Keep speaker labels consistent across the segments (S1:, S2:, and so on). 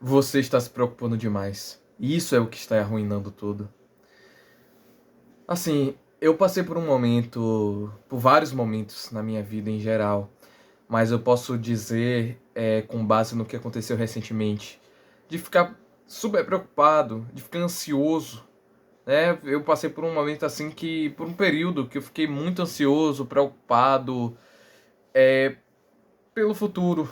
S1: você está se preocupando demais. E isso é o que está arruinando tudo. Assim, eu passei por um momento, por vários momentos na minha vida em geral, mas eu posso dizer, com base no que aconteceu recentemente, de ficar super preocupado, de ficar ansioso, né? Eu passei por um momento assim que, por um período que eu fiquei muito ansioso, preocupado, pelo futuro,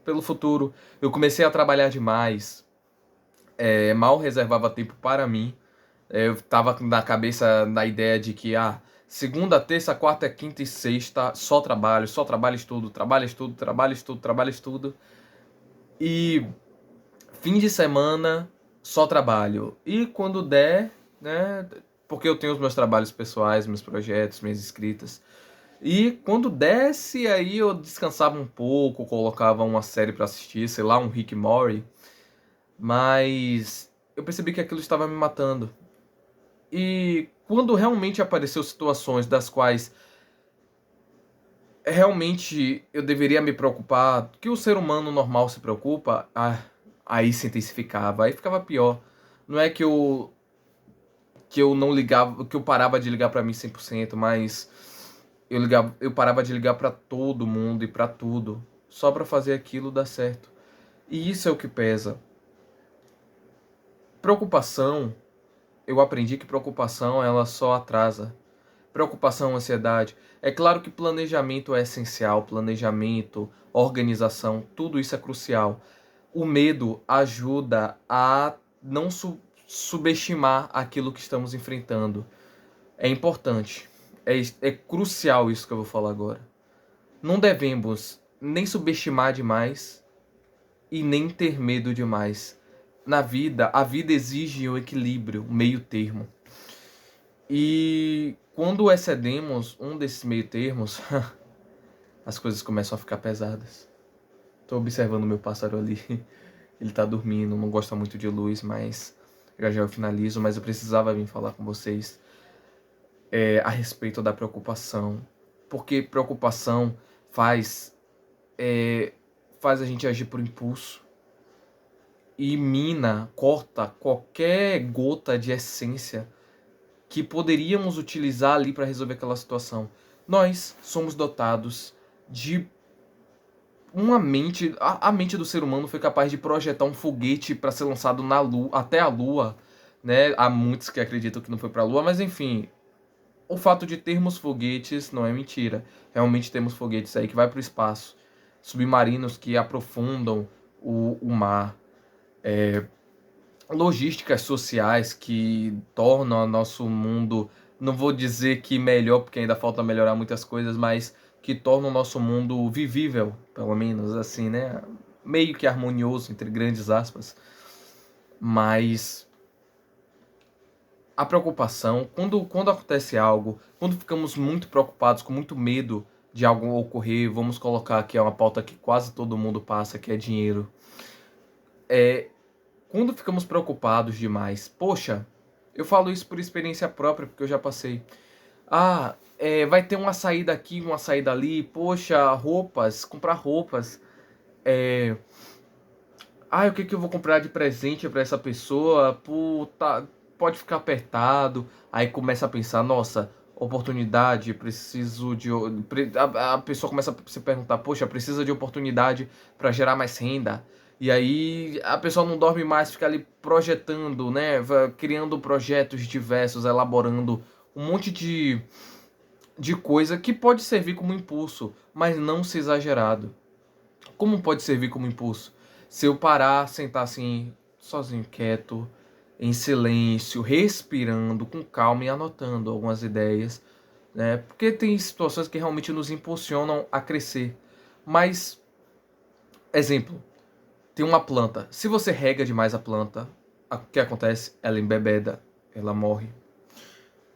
S1: pelo futuro. Eu comecei a trabalhar demais, mal reservava tempo para mim. Eu tava na cabeça na ideia de que, segunda, terça, quarta, quinta e sexta, só trabalho, estudo, trabalho, estudo, trabalho, estudo, trabalho, estudo. E fim de semana, só trabalho. E quando der, né, porque eu tenho os meus trabalhos pessoais, meus projetos, minhas escritas. E quando desse, aí eu descansava um pouco, colocava uma série pra assistir, sei lá, um Rick and Morty. Mas eu percebi que aquilo estava me matando. E quando realmente apareceu situações das quais realmente eu deveria me preocupar, que o ser humano normal se preocupa, aí se intensificava, aí ficava pior. Não é que eu não ligava, que eu parava de ligar pra mim 100%, mas eu parava de ligar pra todo mundo e pra tudo, só pra fazer aquilo dar certo. E isso é o que pesa. Preocupação, eu aprendi que preocupação ela só atrasa. Preocupação, ansiedade. É claro que planejamento é essencial, planejamento, organização, tudo isso é crucial. O medo ajuda a não subestimar aquilo que estamos enfrentando. É importante. É crucial isso que eu vou falar agora. Não devemos nem subestimar demais e nem ter medo demais. Na vida, a vida exige um equilíbrio, um meio termo. E quando excedemos um desses meio termos, as coisas começam a ficar pesadas. Tô observando meu pássaro ali. Ele tá dormindo, não gosta muito de luz, mas já já eu finalizo. Mas eu precisava vir falar com vocês a respeito da preocupação. Porque preocupação faz, faz a gente agir por impulso. E mina, corta qualquer gota de essência que poderíamos utilizar ali para resolver aquela situação. Nós somos dotados de uma mente. A mente do ser humano foi capaz de projetar um foguete para ser lançado na Lua, até a Lua, né? Há muitos que acreditam que não foi para a Lua, mas enfim, o fato de termos foguetes não é mentira. Realmente temos foguetes aí que vai para o espaço, submarinos que aprofundam o mar, logísticas sociais que tornam o nosso mundo, não vou dizer que melhor, porque ainda falta melhorar muitas coisas, mas que tornam o nosso mundo vivível, pelo menos assim, né? Meio que harmonioso, entre grandes aspas. Mas a preocupação, quando acontece algo, quando ficamos muito preocupados, com muito medo de algo ocorrer, vamos colocar aqui uma pauta que quase todo mundo passa, que é dinheiro. Quando ficamos preocupados demais, poxa, eu falo isso por experiência própria, porque eu já passei. Vai ter uma saída aqui, uma saída ali, poxa, roupas, comprar roupas. É, o que que eu vou comprar de presente para essa pessoa? Puta, pode ficar apertado. Aí começa a pensar, nossa, oportunidade, preciso de. A pessoa começa a se perguntar, poxa, precisa de oportunidade para gerar mais renda. E aí a pessoa não dorme mais, fica ali projetando, né? Criando projetos diversos, elaborando um monte de coisa que pode servir como impulso, mas não ser exagerado. Como pode servir como impulso? Se eu parar, sentar assim, sozinho, quieto, em silêncio, respirando, com calma e anotando algumas ideias, né? Porque tem situações que realmente nos impulsionam a crescer. Mas, exemplo, tem uma planta. Se você rega demais a planta, o que acontece? Ela embebeda, ela morre.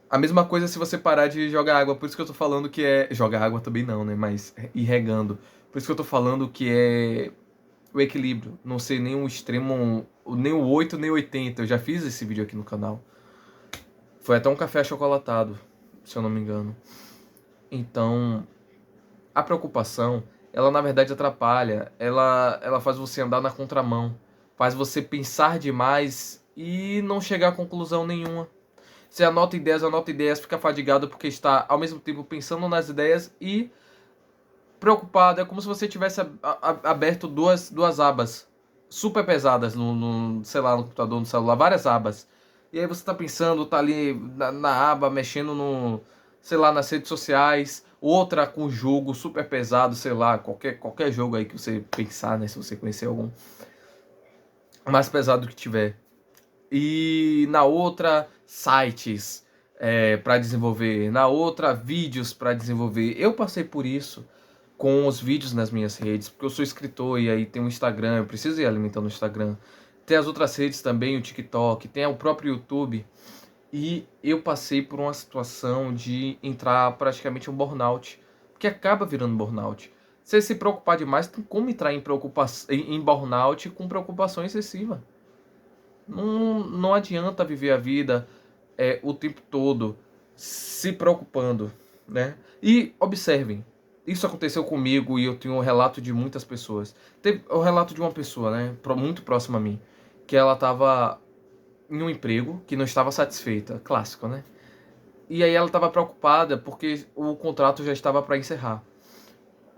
S1: A mesma coisa se você parar de jogar água. Por isso que eu tô falando que é. Jogar água também não, né? Mas ir regando. Por isso que eu tô falando que é o equilíbrio. Não ser nem o extremo, nem o 8 nem o 80. Eu já fiz esse vídeo aqui no canal. Foi até um café achocolatado, se eu não me engano. Então, a preocupação, ela na verdade atrapalha. Ela faz você andar na contramão. faz você pensar demais e não chegar a conclusão nenhuma. Você anota ideias, fica fadigado porque está ao mesmo tempo pensando nas ideias e preocupado. É como se você tivesse aberto duas abas super pesadas sei lá, no computador, no celular, várias abas. E aí você tá pensando, tá ali na aba, mexendo sei lá, nas redes sociais, outra com jogo super pesado, sei lá, qualquer jogo aí que você pensar, né, se você conhecer algum mais pesado que tiver. E na outra, sites para desenvolver, na outra, vídeos para desenvolver. Eu passei por isso com os vídeos nas minhas redes, porque eu sou escritor e aí tem o Instagram, eu preciso ir alimentando o Instagram. Tem as outras redes também, o TikTok, tem o próprio YouTube. E eu passei por uma situação de entrar praticamente um burnout, que acaba virando burnout. Se se preocupar demais, tem como entrar em burnout com preocupação excessiva. Não adianta viver a vida o tempo todo se preocupando, né? E observem, isso aconteceu comigo e eu tenho um relato de muitas pessoas. Teve o relato de uma pessoa, né, muito próxima a mim, que ela estava em um emprego que não estava satisfeita, clássico, né? E aí ela estava preocupada porque o contrato já estava para encerrar.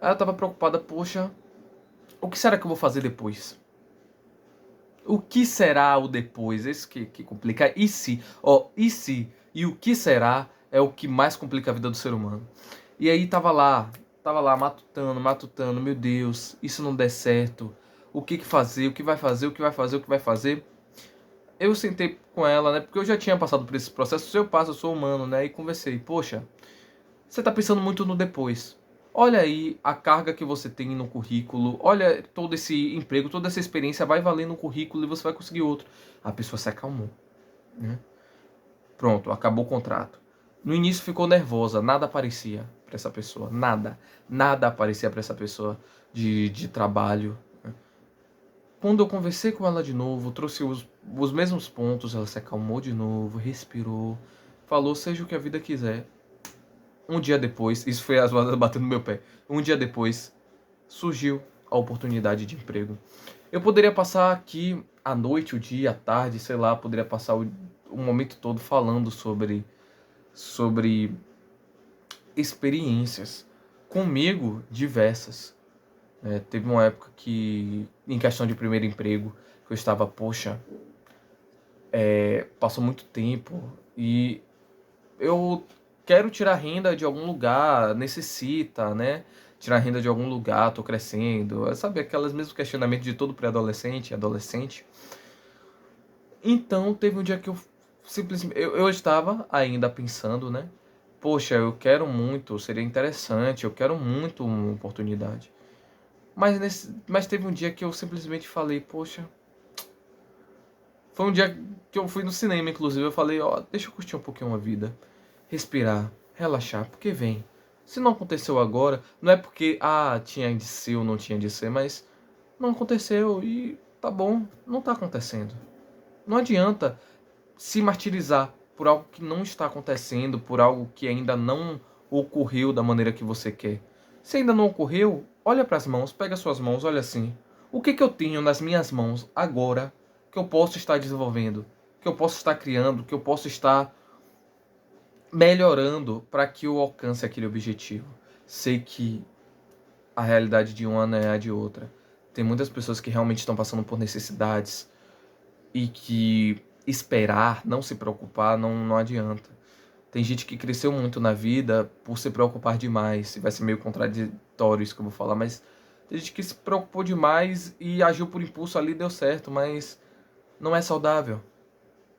S1: Ela estava preocupada, poxa, o que será que eu vou fazer depois? O que será o depois? Isso que complica. E se? Ó, e se? E o que será é o que mais complica a vida do ser humano. E aí tava lá matutando, meu Deus, isso não der certo. O que fazer? O que vai fazer? O que vai fazer? O que vai fazer? Eu sentei com ela, né? Porque eu já tinha passado por esse processo. Se eu passo, eu sou humano, né? E conversei. Poxa, você está pensando muito no depois. Olha aí a carga que você tem no currículo. Olha todo esse emprego, toda essa experiência vai valer no currículo e você vai conseguir outro. A pessoa se acalmou, né? Pronto, acabou o contrato. No início ficou nervosa, nada aparecia para essa pessoa, nada aparecia para essa pessoa de trabalho. Né? Quando eu conversei com ela de novo, trouxe os mesmos pontos, ela se acalmou de novo, respirou, falou seja o que a vida quiser. Um dia depois, isso foi as horas batendo no meu pé. Um dia depois, surgiu a oportunidade de emprego. Eu poderia passar aqui a noite, o dia, a tarde, sei lá, poderia passar o momento todo falando sobre experiências. Comigo, diversas. Teve uma época que, em questão de primeiro emprego, eu estava, poxa, passou muito tempo e eu quero tirar renda de algum lugar, necessita, né? Tirar renda de algum lugar, tô crescendo. Sabe, aquelas mesmos questionamentos de todo pré-adolescente, adolescente. Então, teve um dia que eu simplesmente... Eu estava ainda pensando, né? Poxa, eu quero muito, seria interessante, eu quero muito uma oportunidade. Mas teve um dia que eu simplesmente falei, poxa... Foi um dia que eu fui no cinema, inclusive, eu falei, ó, deixa eu curtir um pouquinho a vida. Respirar, relaxar, porque vem. Se não aconteceu agora, não é porque, tinha de ser ou não tinha de ser, mas não aconteceu e tá bom, não tá acontecendo. Não adianta se martirizar por algo que não está acontecendo, por algo que ainda não ocorreu da maneira que você quer. Se ainda não ocorreu, olha para as mãos, pega suas mãos, olha assim. O que eu tenho nas minhas mãos agora que eu posso estar desenvolvendo, que eu posso estar criando, que eu posso estar melhorando para que eu alcance aquele objetivo? Sei que a realidade de uma não é a de outra. Tem muitas pessoas que realmente estão passando por necessidades e que esperar, não se preocupar, não adianta. Tem gente que cresceu muito na vida por se preocupar demais. E vai ser meio contraditório isso que eu vou falar, mas tem gente que se preocupou demais e agiu por impulso ali, deu certo, mas não é saudável.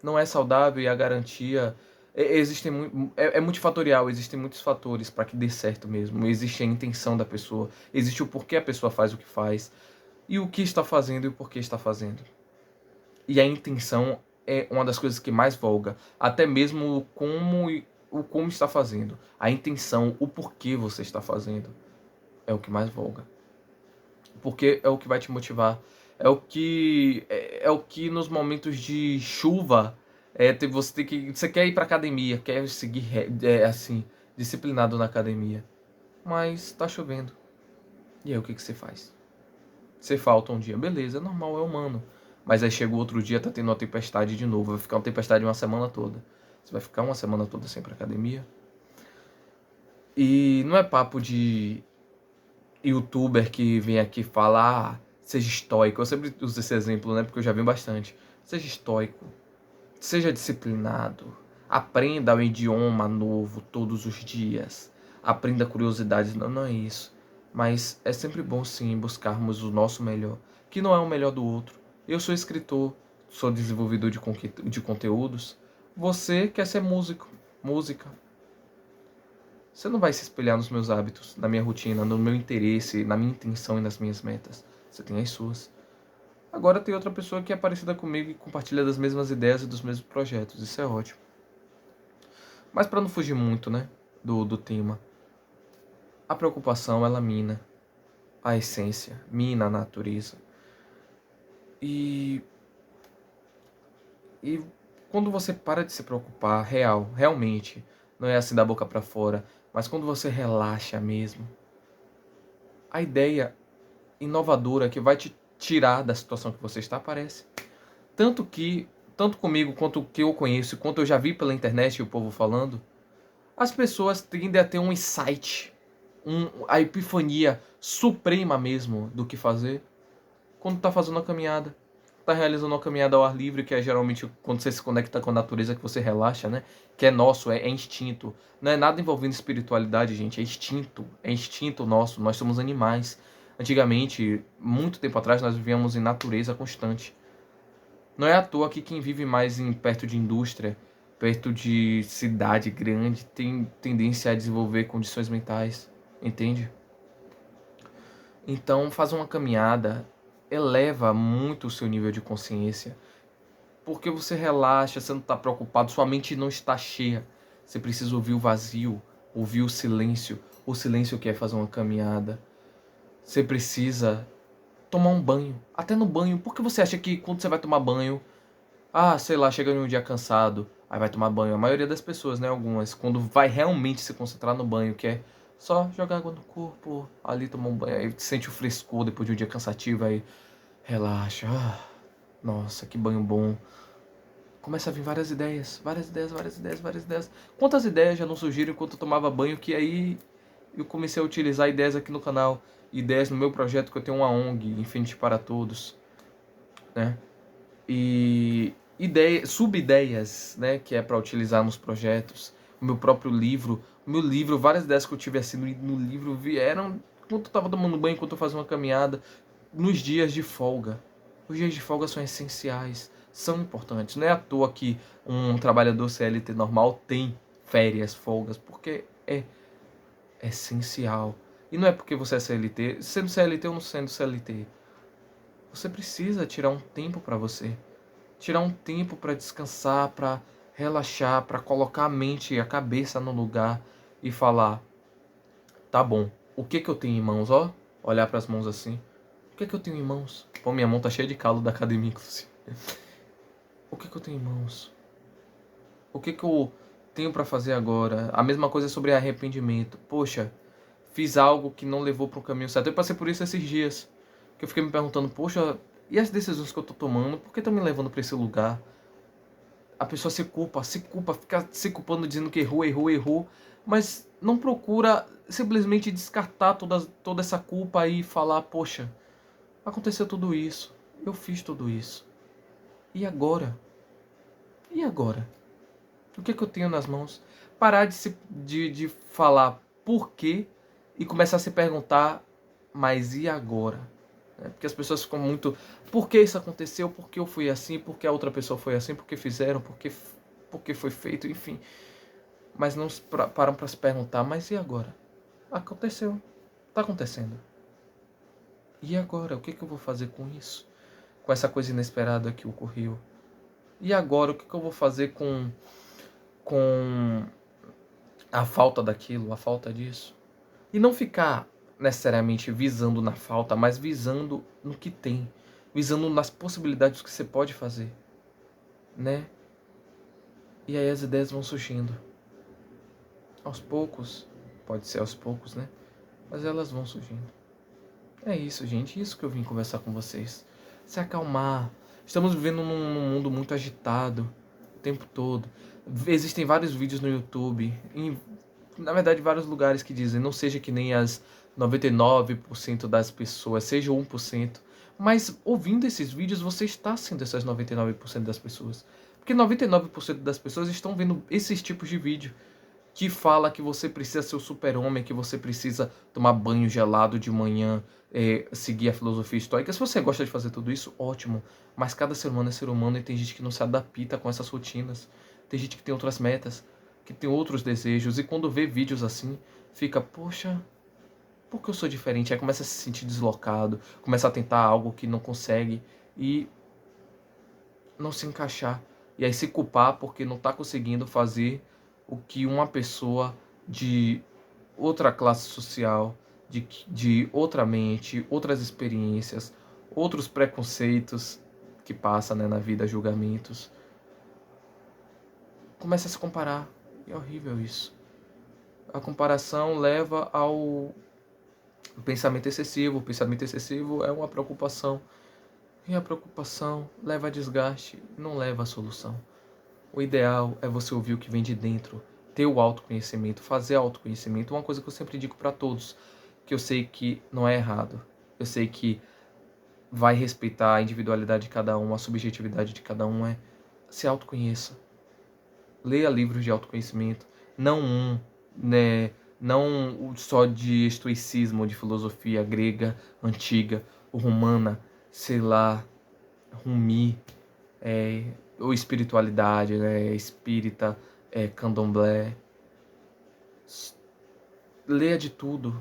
S1: Não é saudável e a garantia é multifatorial, existem muitos fatores para que dê certo mesmo. Existe a intenção da pessoa, existe o porquê a pessoa faz o que faz e o que está fazendo e o porquê está fazendo. E a intenção é uma das coisas que mais folga, até mesmo o como está fazendo. A intenção, o porquê você está fazendo é o que mais folga. Porque é o que vai te motivar. É o que nos momentos de chuva você quer ir para academia, quer seguir assim disciplinado na academia, mas tá chovendo. E aí o que você faz? Você falta um dia, beleza, é normal, é humano. Mas aí chega o outro dia, tá tendo uma tempestade de novo. Vai ficar uma tempestade uma semana toda. Você vai ficar uma semana toda sem ir pra academia? E não é papo de youtuber que vem aqui falar, seja estoico. Eu sempre uso esse exemplo, né? Porque eu já vi bastante. Seja estoico. Seja disciplinado. Aprenda um idioma novo todos os dias. Aprenda curiosidades. Não, não é isso. Mas é sempre bom sim buscarmos o nosso melhor. Que não é o melhor do outro. Eu sou escritor, sou desenvolvedor de conteúdos. Você quer ser músico. Música. Você não vai se espelhar nos meus hábitos, na minha rotina, no meu interesse, na minha intenção e nas minhas metas. Você tem as suas. Agora tem outra pessoa que é parecida comigo e compartilha das mesmas ideias e dos mesmos projetos. Isso é ótimo. Mas para não fugir muito, né, do tema, a preocupação ela mina a essência, mina a natureza. E e quando você para de se preocupar, realmente, não é assim da boca para fora, mas quando você relaxa mesmo, a ideia inovadora que vai te tirar da situação que você está aparece. Tanto comigo quanto que eu conheço, quanto eu já vi pela internet e o povo falando, as pessoas tendem a ter um insight, a epifania suprema mesmo do que fazer quando está fazendo a caminhada. Está realizando uma caminhada ao ar livre, que é geralmente quando você se conecta com a natureza que você relaxa, né? Que é nosso, é instinto. Não é nada envolvendo espiritualidade, gente. É instinto nosso. Nós somos animais. Antigamente, muito tempo atrás, nós vivíamos em natureza constante. Não é à toa que quem vive mais perto de indústria, perto de cidade grande, tem tendência a desenvolver condições mentais, entende? Então, fazer uma caminhada eleva muito o seu nível de consciência, porque você relaxa, você não está preocupado, sua mente não está cheia. Você precisa ouvir o vazio, ouvir o silêncio que é fazer uma caminhada. Você precisa tomar um banho, até no banho. Por que você acha que quando você vai tomar banho, sei lá, chega em um dia cansado, aí vai tomar banho. A maioria das pessoas, né? Algumas, quando vai realmente se concentrar no banho, que é só jogar água no corpo, ali tomar um banho, aí sente o frescor depois de um dia cansativo, aí relaxa. Nossa, que banho bom. Começa a vir várias ideias, várias ideias, várias ideias, várias ideias. Quantas ideias já não surgiram enquanto eu tomava banho, que aí eu comecei a utilizar ideias aqui no canal, ideias no meu projeto, que eu tenho uma ONG, Infinity para Todos, né? E sub-ideias, né, que é para utilizar nos projetos. O meu próprio livro, várias ideias que eu tive assim no livro vieram enquanto eu estava tomando banho, enquanto eu fazia uma caminhada, nos dias de folga. Os dias de folga são essenciais, são importantes. Não é à toa que um trabalhador CLT normal tem férias, folgas, porque é essencial. E não é porque você é CLT, sendo CLT ou não sendo CLT. Você precisa tirar um tempo para você. Tirar um tempo para descansar, para relaxar, para colocar a mente e a cabeça no lugar e falar: tá bom, o que que eu tenho em mãos, ó? Olhar para as mãos assim. O que que eu tenho em mãos? Pô, minha mão tá cheia de calo da academia, inclusive. O que que eu tenho em mãos? O que que eu tenho para fazer agora? A mesma coisa sobre arrependimento. Poxa, fiz algo que não levou para o caminho certo. Eu passei por isso esses dias. Que eu fiquei me perguntando: poxa, e as decisões que eu tô tomando? Por que estão me levando para esse lugar? A pessoa se culpa, fica se culpando dizendo que errou, errou, errou, mas não procura simplesmente descartar toda essa culpa e falar: poxa, aconteceu tudo isso, eu fiz tudo isso. E agora? E agora? O que é que eu tenho nas mãos? Parar de falar por quê e começar a se perguntar: mas e agora? Porque as pessoas ficam muito: por que isso aconteceu? Por que eu fui assim? Por que a outra pessoa foi assim? Por que fizeram? Por que foi feito? Enfim. Mas não param para se perguntar: mas e agora? Aconteceu. Tá acontecendo. E agora? O que eu vou fazer com isso? Com essa coisa inesperada que ocorreu? E agora? O que eu vou fazer com a falta daquilo, a falta disso? E não ficar necessariamente visando na falta, mas visando no que tem. Visando nas possibilidades que você pode fazer, né? E aí as ideias vão surgindo. Aos poucos, pode ser aos poucos, né? Mas elas vão surgindo. É isso, gente. Isso que eu vim conversar com vocês. Se acalmar. Estamos vivendo num mundo muito agitado o tempo todo. Existem vários vídeos no YouTube, na verdade, vários lugares que dizem não seja que nem as 99% das pessoas, seja 1%. Mas ouvindo esses vídeos, você está sendo essas 99% das pessoas. Porque 99% das pessoas estão vendo esses tipos de vídeo que fala que você precisa ser o super-homem, que você precisa tomar banho gelado de manhã, seguir a filosofia estoica. Se você gosta de fazer tudo isso, ótimo. Mas cada ser humano é ser humano e tem gente que não se adapta com essas rotinas. Tem gente que tem outras metas, que tem outros desejos. E quando vê vídeos assim, fica, poxa, por que eu sou diferente? Aí começa a se sentir deslocado, começa a tentar algo que não consegue e não se encaixar. E aí se culpar porque não está conseguindo fazer o que uma pessoa de outra classe social, de outra mente, outras experiências, outros preconceitos que passa, né, na vida, julgamentos, começa a se comparar. E é horrível isso. A comparação leva ao pensamento excessivo. O pensamento excessivo é uma preocupação. E a preocupação leva a desgaste, não leva a solução. O ideal é você ouvir o que vem de dentro, ter o autoconhecimento, fazer autoconhecimento. Uma coisa que eu sempre digo para todos, que eu sei que não é errado. Eu sei que vai respeitar a individualidade de cada um, a subjetividade de cada um, é se autoconheça. Leia livros de autoconhecimento, não né, não só de estoicismo, de filosofia grega, antiga, romana, sei lá, Rumi, ou espiritualidade, né, espírita, candomblé. Leia de tudo,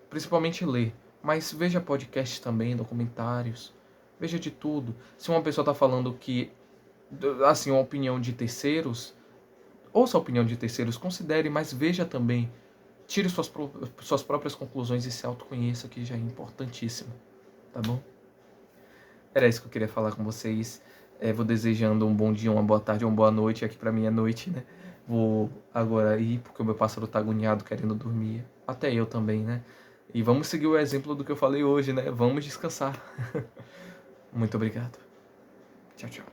S1: principalmente ler, mas veja podcasts também, documentários, veja de tudo. Se uma pessoa está falando que, assim, uma opinião de terceiros, ouça a opinião de terceiros, considere, mas veja também, tire suas próprias conclusões e se autoconheça, que já é importantíssimo, tá bom? Era isso que eu queria falar com vocês. Vou desejando um bom dia, uma boa tarde, uma boa noite. Aqui pra mim é noite, né? Vou agora ir, porque o meu pássaro tá agoniado, querendo dormir. Até eu também, né? E vamos seguir o exemplo do que eu falei hoje, né? Vamos descansar. Muito obrigado. Tchau, tchau.